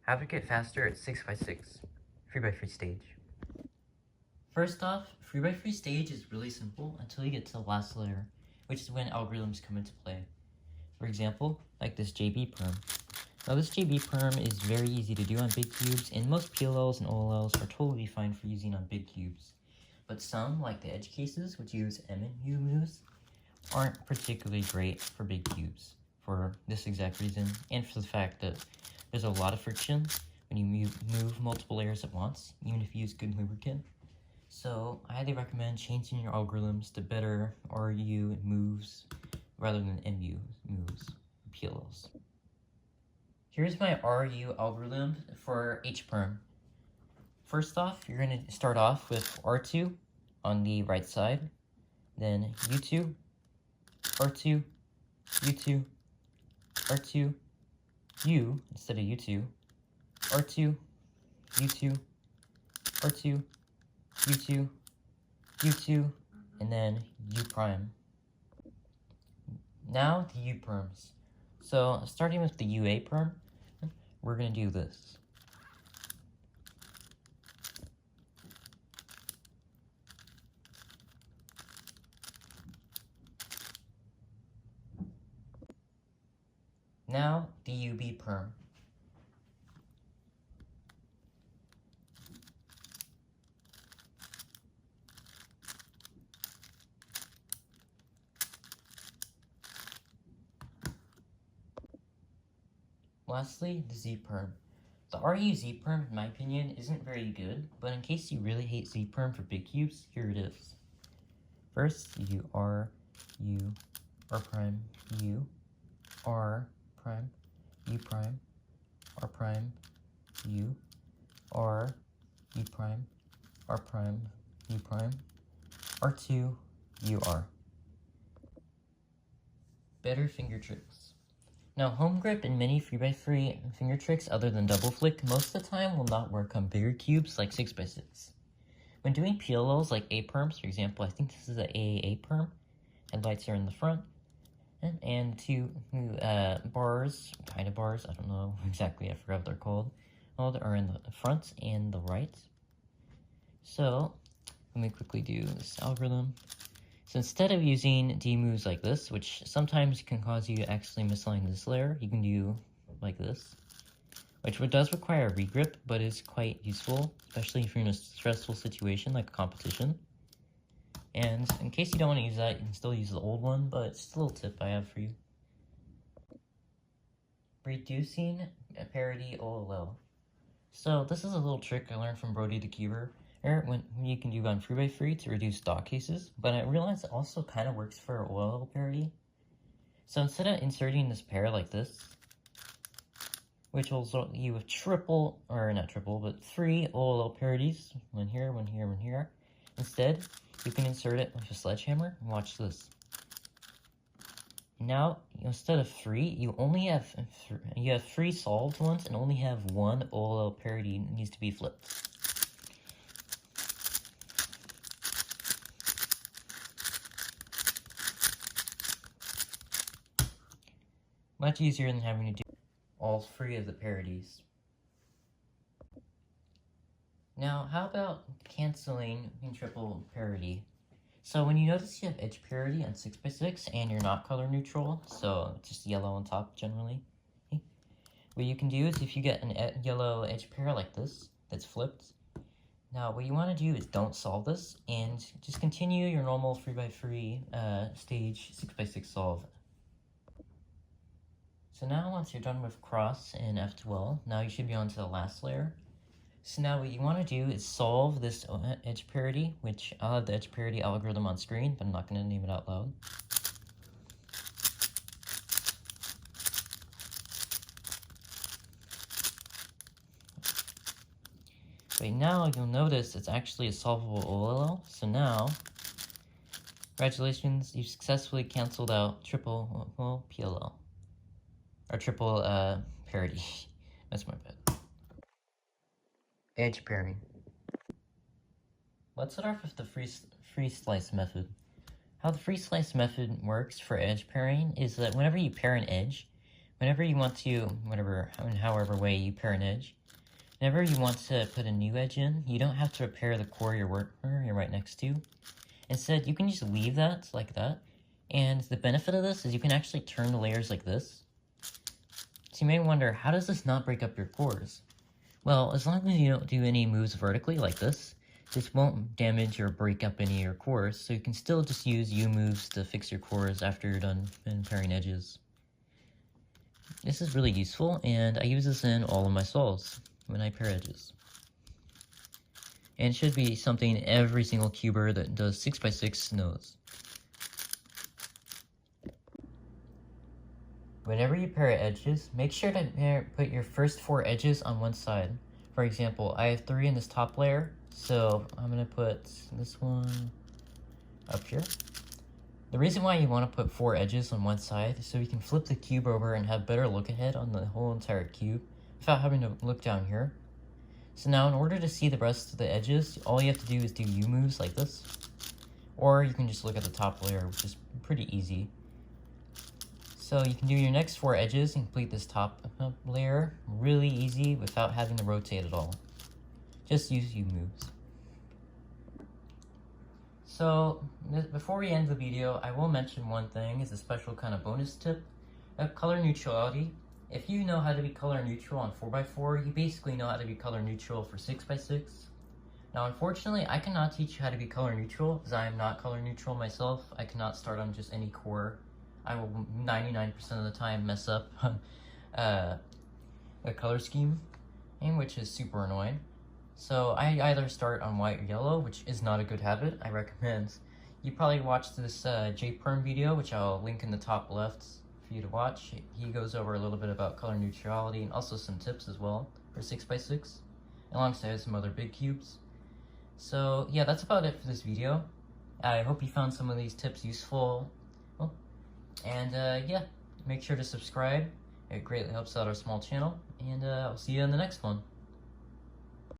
How to get faster at 6x6 3x3 stage. First off, 3x3 stage is really simple until you get to the last layer, which is when algorithms come into play. For example, like this JB perm. Now this JB perm is very easy to do on big cubes, and most PLLs and OLLs are totally fine for using on big cubes. But some, like the edge cases, which use M and U moves, aren't particularly great for big cubes, for this exact reason, and for the fact that there's a lot of friction when you move multiple layers at once, even if you use good lubricant. So I highly recommend changing your algorithms to better RU moves rather than MU moves, PLLs. Here's my RU algorithm for H-perm. First off, you're going to start off with R2 on the right side, then U2, R2, U2, R2, U instead of U2, R2, U2, R2, U2, U2, and then U prime. Now the U perms. So starting with the UA perm, we're going to do this. Now the UB perm. Lastly, the Z perm. The RU Z perm, in my opinion, isn't very good, but in case you really hate Z perm for big cubes, here it is. First, you do R, U, R prime, U, R prime, U prime, R prime, U, R, U prime, R prime, U prime, R2, UR. Better finger tricks. Now, home grip and many 3x3 finger tricks other than double flick most of the time will not work on bigger cubes like 6x6. When doing PLLs like A perms, for example, I think this is an AAA perm, headlights are in the front, and two bars, kind of bars, I don't know exactly, I forgot what they're called, are in the front and the right. So, let me quickly do this algorithm. So instead of using D moves like this, which sometimes can cause you to accidentally misalign this layer, you can do like this, which does require a regrip, but is quite useful, especially if you're in a stressful situation like a competition. And in case you don't want to use that, you can still use the old one, but it's just a little tip I have for you. Reducing a parity OLL. So this is a little trick I learned from Brody the Cuber. When you can do on 3x3 to reduce dot cases, but I realized it also kind of works for OLL parity. So instead of inserting this pair like this, which will result you with three OLL parities, one here, one here, one here. Instead, you can insert it with a sledgehammer, and watch this. Now, instead of three, you only have three solved ones and only have one OLL parity that needs to be flipped. Much easier than having to do all three of the parities. Now, how about canceling in triple parity? So when you notice you have edge parity on 6x6 and you're not color neutral, so just yellow on top generally, what you can do is if you get a yellow edge pair like this that's flipped, now what you want to do is don't solve this and just continue your normal 3x3 stage 6x6 solve. So now once you're done with cross and F2L, now you should be on to the last layer. So now what you want to do is solve this edge parity, which I'll have the edge parity algorithm on screen, but I'm not going to name it out loud. But now you'll notice it's actually a solvable OLL, so now, congratulations, you've successfully canceled out triple, PLL. Or triple parity. That's my bad. Edge pairing. Let's start off with the free slice method. How the free slice method works for edge pairing is that whenever you pair an edge whenever you want to, however way you pair an edge, whenever you want to put a new edge in, you don't have to repair the core you're right next to. Instead, you can just leave that like that, and the benefit of this is you can actually turn the layers like this. So you may wonder, how does this not break up your cores? Well, as long as you don't do any moves vertically like this won't damage or break up any of your cores, so you can still just use U moves to fix your cores after you're done pairing edges. This is really useful, and I use this in all of my solves when I pair edges. And it should be something every single cuber that does 6x6 knows. Whenever you pair edges, make sure to put your first 4 edges on one side. For example, I have 3 in this top layer, so I'm going to put this one up here. The reason why you want to put 4 edges on one side is so you can flip the cube over and have better look ahead on the whole entire cube without having to look down here. So now in order to see the rest of the edges, all you have to do is do U moves like this. Or you can just look at the top layer, which is pretty easy. So you can do your next 4 edges and complete this top layer really easy without having to rotate at all. Just use U moves. So before we end the video, I will mention one thing as a special kind of bonus tip of color neutrality. If you know how to be color neutral on 4x4, you basically know how to be color neutral for 6x6. Now unfortunately, I cannot teach you how to be color neutral because I am not color neutral myself. I cannot start on just any core. I will 99% of the time mess up a color scheme, which is super annoying. So I either start on white or yellow, which is not a good habit. I recommend you probably watched this JPerm video, which I'll link in the top left for you to watch. He goes over a little bit about color neutrality and also some tips as well for 6x6, alongside some other big cubes. So yeah, that's about it for this video. I hope you found some of these tips useful. And yeah, make sure to subscribe. It greatly helps out our small channel, and I'll see you in the next one.